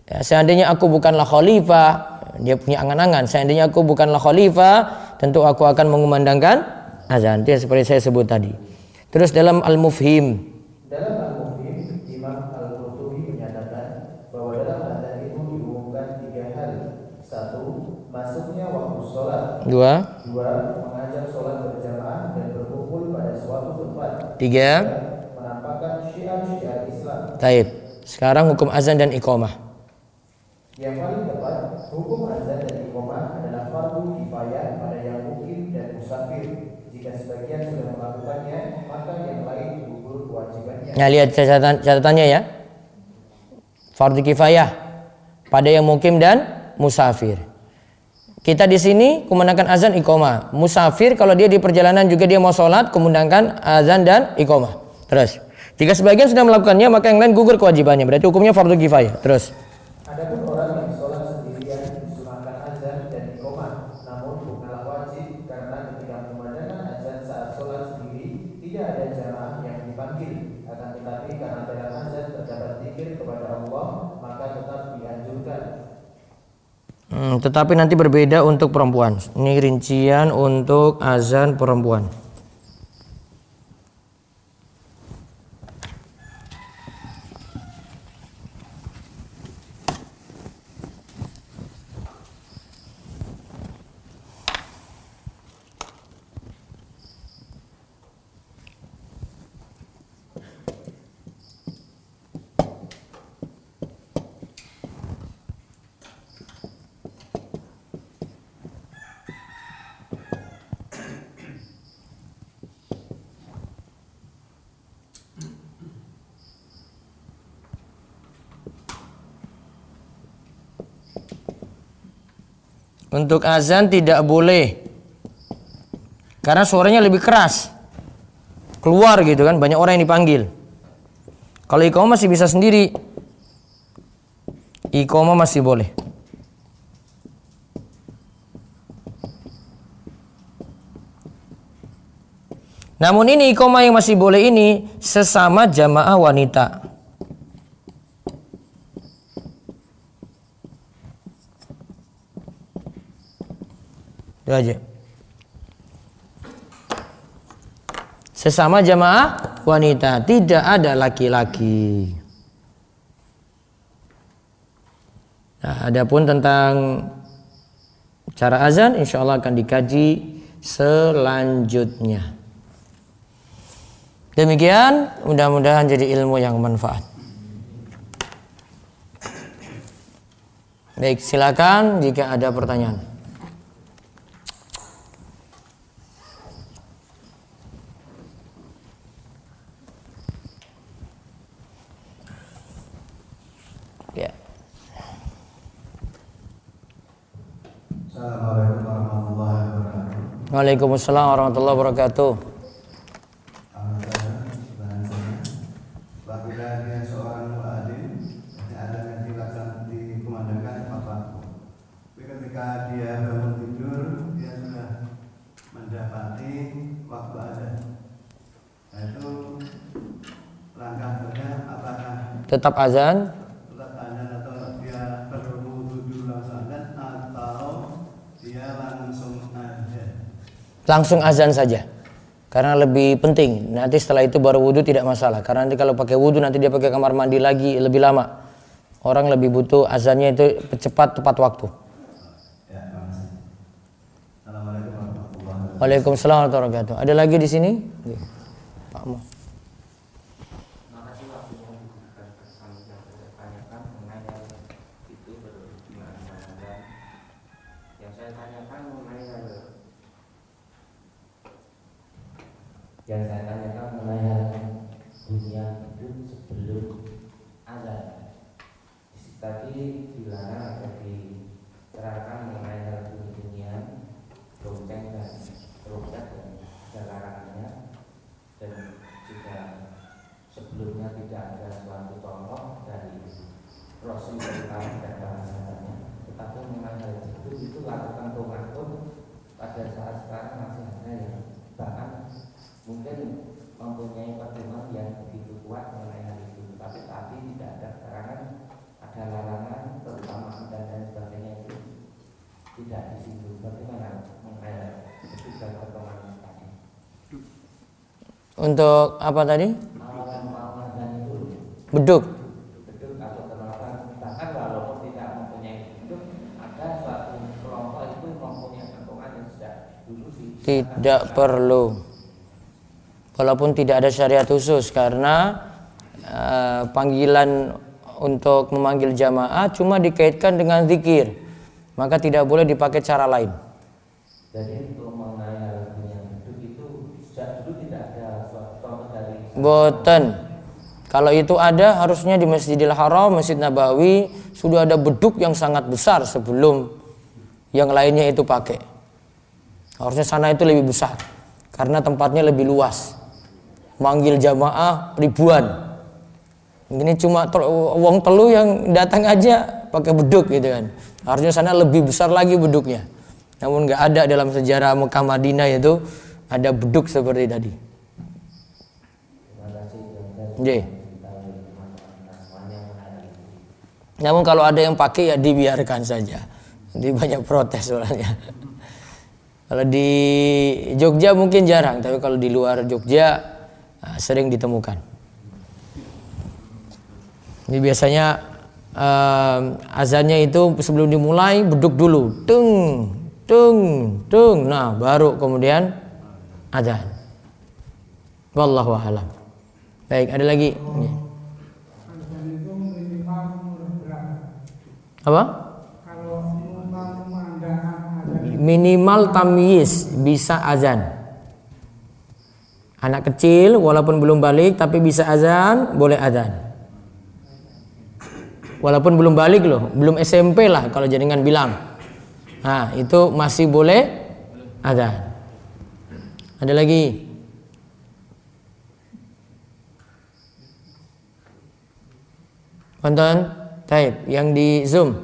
Speaker 1: ya, seandainya aku bukanlah khalifah, dia punya angan-angan, seandainya aku bukanlah khalifah, tentu aku akan mengumandangkan azan. Itu yang seperti saya sebut tadi. Terus dalam Al-Mufhim,
Speaker 2: Imam Al-Qurtubi menyatakan bahwa dalam azan itu diumumkan 3 hal. 1. Masuknya waktu sholat. 2. Mengajak sholat berjamaah dan berkumpul pada suatu tempat.
Speaker 1: 3.
Speaker 2: Menampakkan syiar-syiar Islam.
Speaker 1: Taib. Sekarang hukum azan dan iqamah.
Speaker 2: Yang paling tepat, hukum azan dan iqamah adalah fardu kifayah pada yang mukim dan musafir. Jika sebagian sudah melakukannya, maka yang lain gugur kewajibannya.
Speaker 1: Nah, lihat catatannya ya. Fardu kifayah pada yang mukim dan musafir. Kita di sini kumandangkan azan iqamah. Musafir kalau dia di perjalanan juga dia mau sholat, kumandangkan azan dan iqamah. Terus, jika sebagian sudah melakukannya, maka yang lain gugur kewajibannya. Berarti hukumnya fardu kifayah. Terus.
Speaker 2: Adapun orang yang sholat sendirian disunahkan azan dan iqamah, namun bukanlah wajib karena ketika kumandangkan azan saat sholat sendiri tidak ada jamaah yang dipanggil. Akan tetapi karena dalam azan terdapat zikir kepada Allah, maka tetap dianjurkan.
Speaker 1: Tetapi nanti berbeda untuk perempuan. Ini rincian untuk azan perempuan. Untuk azan tidak boleh, karena suaranya lebih keras, keluar gitu kan, banyak orang yang dipanggil. Kalau iqamah masih bisa sendiri, iqamah masih boleh. Namun ini iqamah yang masih boleh ini sesama jamaah wanita. Itu aja. Sesama jamaah wanita, tidak ada laki-laki. Nah, adapun tentang cara azan, insya Allah akan dikaji selanjutnya. Demikian, mudah-mudahan jadi ilmu yang bermanfaat. Baik, silakan jika ada pertanyaan. Ya.
Speaker 3: Assalamualaikum warahmatullahi wabarakatuh.
Speaker 1: Waalaikumsalam warahmatullahi wabarakatuh.
Speaker 3: Apabila dia seorang muadzin, ada yang dikumandangkan apa? Tapi ketika dia bangun tidur, dia sudah mendapati waktu azan. Nah, itu langkahnya apakah
Speaker 1: Tetap azan?
Speaker 3: tetap azan atau dia berwudu dulu langsung azan atau dia langsung azan?
Speaker 1: Langsung azan saja, karena lebih penting. Nanti setelah itu baru wudhu tidak masalah, karena nanti kalau pakai wudhu nanti dia pakai kamar mandi lagi lebih lama. Orang lebih butuh azannya itu cepat tepat waktu.
Speaker 3: Ya, makasih. Assalamualaikum warahmatullahi wabarakatuh.
Speaker 1: Waalaikumsalam warahmatullahi wabarakatuh. Ada lagi di sini? Pak Mo.
Speaker 4: Makasih waktunya diberikan kami yang saya tanyakan mengenai itu bagaimana, dan yang saya tanyakan mengenai dunia hidup sebelum azan. Tadi dilarang atau diterangkan mengenai hal dunia, bonceng dan rusak dan ada larangannya, dan jika sebelumnya tidak ada suatu contoh dari Rasulullah dan para sahabatnya, tetapi memang hal itu lakukan pun pada saat sekarang masih ada yang bahkan mungkin mempunyai pertimbangan yang begitu kuat mengenai hal itu, tapi tidak ada keterangan, ada larangan terutama dan sebagainya itu tidak di situ. Bagaimana mengenai dan perkembangan tadi?
Speaker 1: Untuk apa tadi? Beduk.
Speaker 4: Beduk atau penolakan, bahkan walaupun tidak mempunyai beduk, ada suatu kelompok itu mempunyai perkembangan yang sudah dulu
Speaker 1: tidak perlu. Walaupun tidak ada syariat khusus, karena panggilan untuk memanggil jamaah cuma dikaitkan dengan zikir, maka tidak boleh dipakai cara lain.
Speaker 4: Jadi untuk mengenai hal yang itu sejak dulu tidak ada suatu contoh dari
Speaker 1: Boten. Kalau itu ada, harusnya di Masjidil Haram, Masjid Nabawi sudah ada beduk yang sangat besar sebelum yang lainnya itu pakai. Harusnya sana itu lebih besar karena tempatnya lebih luas. Manggil jamaah ribuan. Ini cuma wong telu yang datang aja pakai beduk gitu kan. Harusnya sana lebih besar lagi beduknya. Namun nggak ada dalam sejarah Mekah Madinah itu ada beduk seperti tadi. Oke. Namun kalau ada yang pakai ya dibiarkan saja. Jadi banyak protes soalnya. Kalau di Jogja mungkin jarang, tapi kalau di luar Jogja sering ditemukan. Ini biasanya azannya itu sebelum dimulai beduk dulu, tung, tung, tung. Nah, baru kemudian azan. Wallahu a'lam. Baik, ada lagi. Apa? Minimal tamyiz bisa azan. Anak kecil walaupun belum balik tapi bisa azan, boleh azan. Walaupun belum balik loh, belum SMP lah kalau jenengan bilang. Nah, itu masih boleh azan. Ada lagi? Tonton, taib yang di Zoom.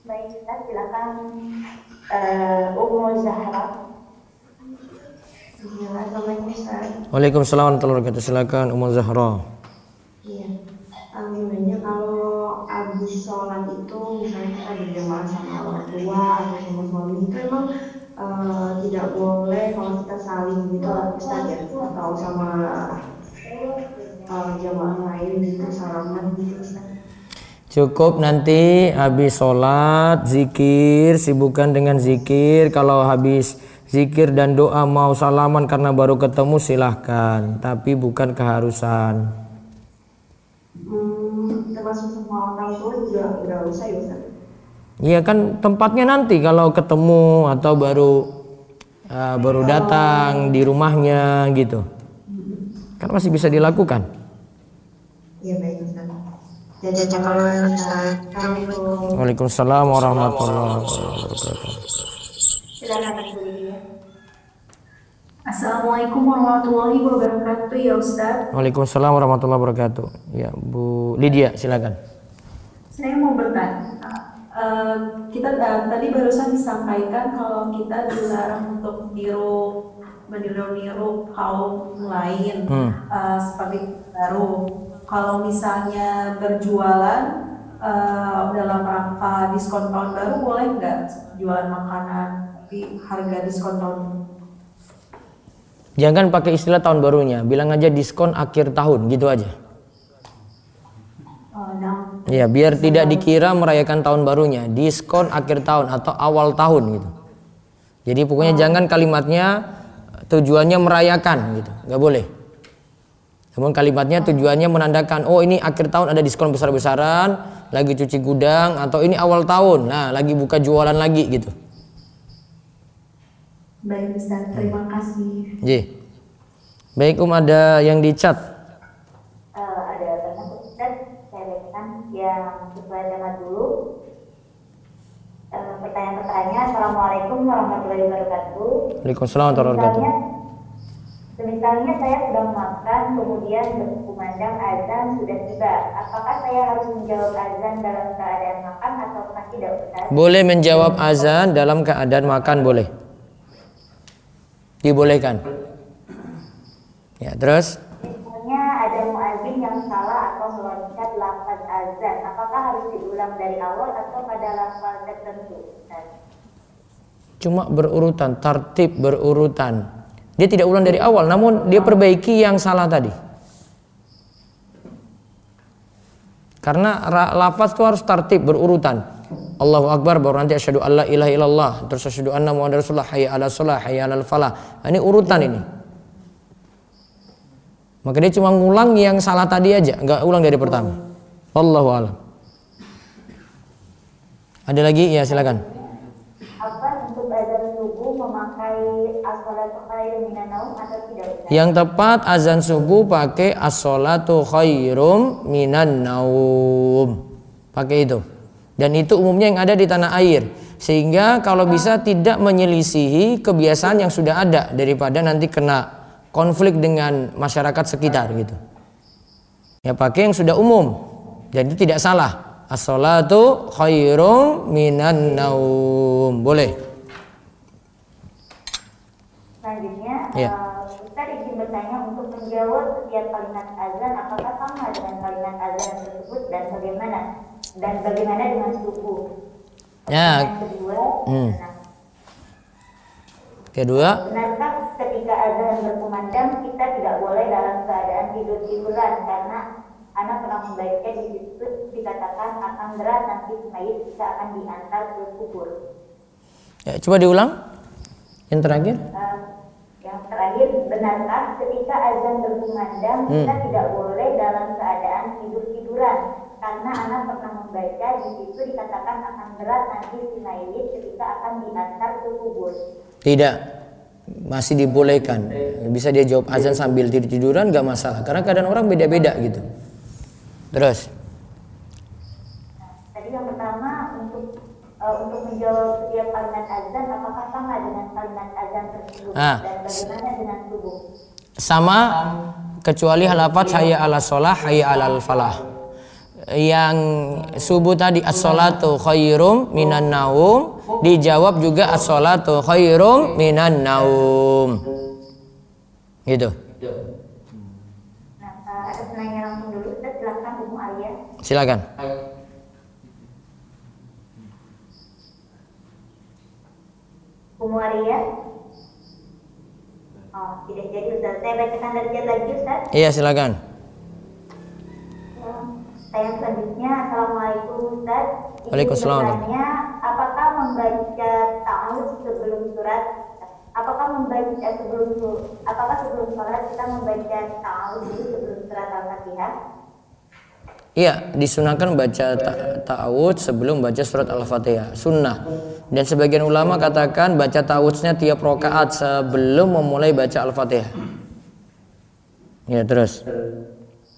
Speaker 5: Baik, kita silakan Ummu Zahra. Assalamualaikum Ustaz.
Speaker 1: Waalaikumsalam warahmatullahi wabarakatuh. Silakan Ummu Zahra.
Speaker 5: Iya. Sebenarnya kalau habis sholat itu misalnya kita berjamaah sama orang tua atau sama suami itu emang tidak boleh kalau kita saling gitu Ustaz ya, atau sama jamaah lain gitu salaman gitu Ustaz.
Speaker 1: Cukup nanti habis sholat zikir, sibukkan dengan zikir. Kalau habis zikir dan doa mau salaman karena baru ketemu silahkan, tapi bukan keharusan.
Speaker 5: Termasuk semua orang tua juga nggak usah ya Ustaz? Iya
Speaker 1: kan tempatnya nanti kalau ketemu atau baru datang di rumahnya gitu, kan masih bisa dilakukan.
Speaker 5: Iya baik Ustaz. Jazakallahu khairan.
Speaker 1: Waalaikumsalam warahmatullahi wabarakatuh.
Speaker 5: Silakan Bu.
Speaker 6: Assalamualaikum warahmatullahi wabarakatuh ya Ustaz.
Speaker 1: Waalaikumsalam warahmatullahi wabarakatuh. Ya Bu Lydia silakan.
Speaker 6: Saya mau bertanya, kita tadi barusan disampaikan kalau kita dilarang untuk meniru kaum lain seperti baru. Kalau misalnya berjualan dalam rangka diskon tahun baru boleh nggak jualan makanan tapi harga diskon tahun?
Speaker 1: Jangan pakai istilah tahun barunya, bilang aja diskon akhir tahun gitu aja. Ya, biar tidak dikira merayakan tahun barunya, diskon akhir tahun atau awal tahun gitu. Jadi pokoknya jangan kalimatnya tujuannya merayakan gitu, nggak boleh. Namun kalimatnya tujuannya menandakan, oh ini akhir tahun ada diskon besar-besaran, lagi cuci gudang, atau ini awal tahun, nah lagi buka jualan lagi gitu.
Speaker 6: Baik Ustaz, terima kasih.
Speaker 1: Baik ada yang di chat.
Speaker 5: Ada banyak Ustaz, saya bacakan yang sesuai tema dulu. Pertanyaan-pertanyaan. Assalamualaikum warahmatullahi wabarakatuh.
Speaker 1: Waalaikumsalam warahmatullahi wabarakatuh.
Speaker 7: Misalnya saya sedang makan, kemudian berkumandang azan sudah tiba. Apakah saya harus menjawab azan dalam keadaan makan ataukah tidak, Ustaz?
Speaker 1: Boleh menjawab azan dalam keadaan makan, boleh. Dibolehkan. Ya, terus?
Speaker 7: Misalnya ada muadzin yang salah atau meloncat lafaz azan, apakah harus diulang dari awal atau pada lafaz tertentu, Ustaz?
Speaker 1: Cuma berurutan, tartib berurutan. Dia tidak ulang dari awal, namun dia perbaiki yang salah tadi. Karena lafaz itu harus tartib berurutan. Allahu Akbar baru nanti asyhadu alla ilaha illallah, terus asyhadu anna muhammadar rasulullah, hayya 'alas shalah, hayya 'alal falah. Ini urutan ini. Maka dia cuma ngulang yang salah tadi aja, enggak ulang dari pertama. Wallahu a'lam. Ada lagi? Ya, silakan.
Speaker 7: Apa untuk azan subuh memakai as-shalatu khairum minan naum atau tidak, Ustaz?
Speaker 1: Yang tepat azan subuh pakai as-shalatu khairum minan naum. Pakai itu. Dan itu umumnya yang ada di tanah air. Sehingga kalau bisa tidak menyelisihi kebiasaan yang sudah ada daripada nanti kena konflik dengan masyarakat sekitar gitu. Ya pakai yang sudah umum. Dan itu tidak salah. As-shalatu khairum minan naum. Boleh.
Speaker 7: Selanjutnya,
Speaker 1: Ya.
Speaker 7: Ustaz izin bertanya untuk menjawab setiap kalimat azan apakah sama dengan kalimat azan tersebut dan bagaimana dengan subuh?
Speaker 1: Ya.
Speaker 7: Yang kedua,
Speaker 1: Kedua,
Speaker 7: benarkah ketika azan berkumandang kita tidak boleh dalam keadaan tidur-tiduran karena anak pernah membaca di situ dikatakan akan berat nanti mayit kita akan diantar ke kubur.
Speaker 1: ya, coba diulang. Yang terakhir.
Speaker 7: Yang terakhir, benarkah ketika azan berkumandang kita tidak boleh dalam keadaan tidur-tiduran karena anak pernah membaca di situ dikatakan akan berat nanti si mayit ketika akan diantar ke kubur.
Speaker 1: Tidak, masih dibolehkan. Bisa dia jawab azan sambil tidur-tiduran gak masalah. Karena keadaan orang beda-beda gitu. Terus?
Speaker 7: Tadi yang pertama untuk menjawab setiap kalimat azan apakah sama dengan kalimat azan tersebut dan bagaimana dengan subuh?
Speaker 1: Sama, kecuali lafaz hayya 'alas shalah, hayya 'alal falah. Yang subuh tadi as-shalatu khairum minan naum, dijawab juga as-shalatu khairum minan naum. Gitu.
Speaker 7: Nah, ada penanya langsung dulu, Ustaz, silakan Ibu Arya.
Speaker 1: Silakan.
Speaker 7: Ibu Arya. Oh, tidak jadi, Ustaz. Saya bacakan dari chat lagi, Ustaz.
Speaker 1: Iya, silakan.
Speaker 7: Saya selanjutnya, Assalamualaikum, Ustaz.
Speaker 1: Waalaikumsalam.
Speaker 7: Bertanya, apakah membaca ta'awudz sebelum surat? Apakah sebelum sholat kita membaca ta'awudz dulu sebelum surat Al-Fatihah?
Speaker 1: Iya, disunahkan baca ta'awudz sebelum baca surat Al-Fatihah. Sunnah. Dan sebagian ulama katakan baca ta'awudznya tiap rakaat sebelum memulai baca Al-Fatihah. Ya, terus.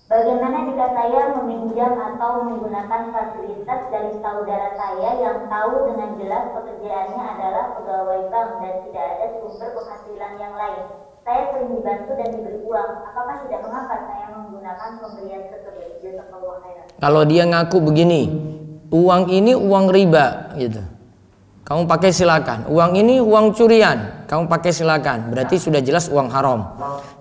Speaker 7: Bagaimana jika saya meminjam atau menggunakan fasilitas dari saudara saya yang tahu dengan jelas pekerjaannya adalah pegawai bank dan tidak ada sumber penghasilan yang lain? Saya sering dibantu dan diberi uang. Apakah tidak mengapa saya menggunakan pemberian tersebut? Jazakallahu khairan.
Speaker 1: Kalau dia ngaku begini, uang ini uang riba gitu. Kamu pakai silakan. Uang ini uang curian, kamu pakai silakan. Berarti sudah jelas uang haram.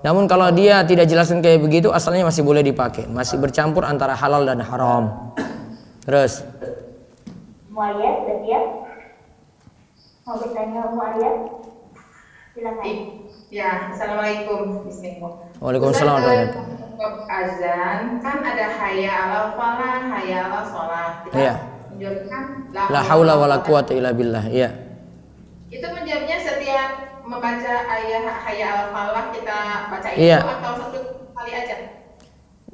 Speaker 1: Namun kalau dia tidak jelasin kayak begitu, asalnya masih boleh dipakai. Masih bercampur antara halal dan haram. Terus.
Speaker 7: Muayyad, sudah siap? Mau bertanya Muayyad? Silakan.
Speaker 8: Ya, Assalamualaikum. Bismillah.
Speaker 1: Waalaikumsalam.
Speaker 8: Untuk azan kan ada hayya 'alal falah, hayya 'alal shalah.
Speaker 1: Iya.
Speaker 8: Menjawabkan
Speaker 1: La haula wala quwata illa billah. Iya.
Speaker 8: Itu menjawabnya setiap membaca ayat hayya 'alal falah kita baca itu
Speaker 1: Iya.
Speaker 8: atau satu kali aja?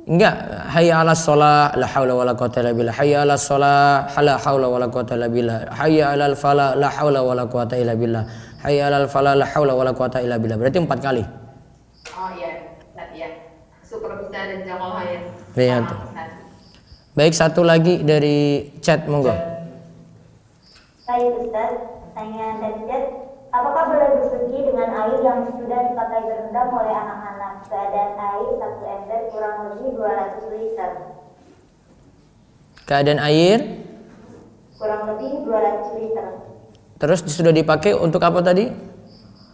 Speaker 1: Enggak, hayya 'alas shalah, la haula wala quwata illa billah. Hayya 'alas shalah, la haula wala quwata illa billah. Hayya 'alal falah, la haula wala quwata illa billah. Hayya 'alal falah, la haula wala quwata illa billah. Berarti 4 kali.
Speaker 8: Oh iya, ya. Syukur bisa dan jazakallahu khairan.
Speaker 1: Iya. Baik, satu lagi dari chat, monggo.
Speaker 7: Baik, Ustaz. Pertanyaan dari chat, Apakah boleh bersuci dengan air yang sudah dipakai berendam oleh anak-anak? Keadaan air 1 ember kurang lebih 200 liter.
Speaker 1: Keadaan air
Speaker 7: Kurang lebih 200 liter.
Speaker 1: terus sudah dipakai untuk apa tadi?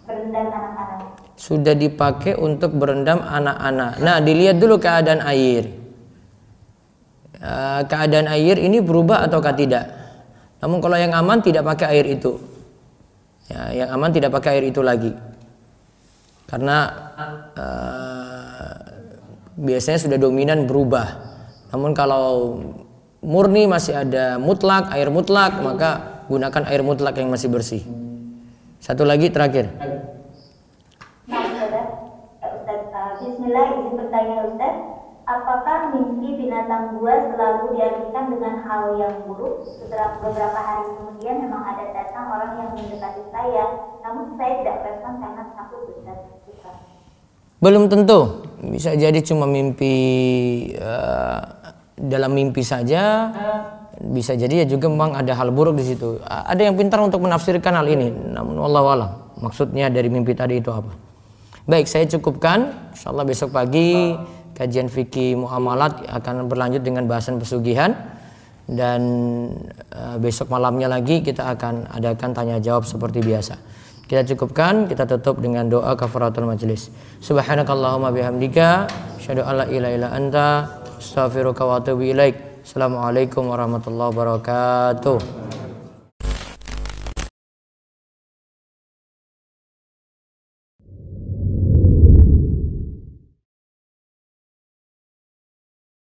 Speaker 7: Berendam anak-anak.
Speaker 1: Sudah dipakai untuk berendam anak-anak. Nah, dilihat dulu keadaan air. Keadaan air ini berubah ataukah tidak? Namun kalau yang aman tidak pakai air itu. Ya, yang aman tidak pakai air itu lagi. Karena biasanya sudah dominan berubah. Namun kalau murni masih ada mutlak, air mutlak, maka gunakan air mutlak yang masih bersih. Satu lagi terakhir.
Speaker 7: Bismillah, izin bertanya Ustaz, apakah mimpi binatang buas selalu diartikan dengan hal yang buruk? Beberapa hari kemudian memang ada datang orang yang mendekati saya, namun saya tidak respon karena takut Ustaz.
Speaker 1: Belum tentu, bisa jadi cuma mimpi, dalam mimpi saja, bisa jadi ya juga memang ada hal buruk di situ. Ada yang pintar untuk menafsirkan hal ini, namun wallahu a'lam maksudnya dari mimpi tadi itu apa. Baik, saya cukupkan. Insyaallah besok pagi kajian fikih muamalat akan berlanjut dengan bahasan pesugihan, dan besok malamnya lagi kita akan adakan tanya jawab seperti biasa. Kita cukupkan, kita tutup dengan doa kafaratul majlis. Subhanakallahumma bihamdika asyhadu an la ilaha illa anta astaghfiruka wa atubu ilaik. Assalamualaikum warahmatullahi wabarakatuh.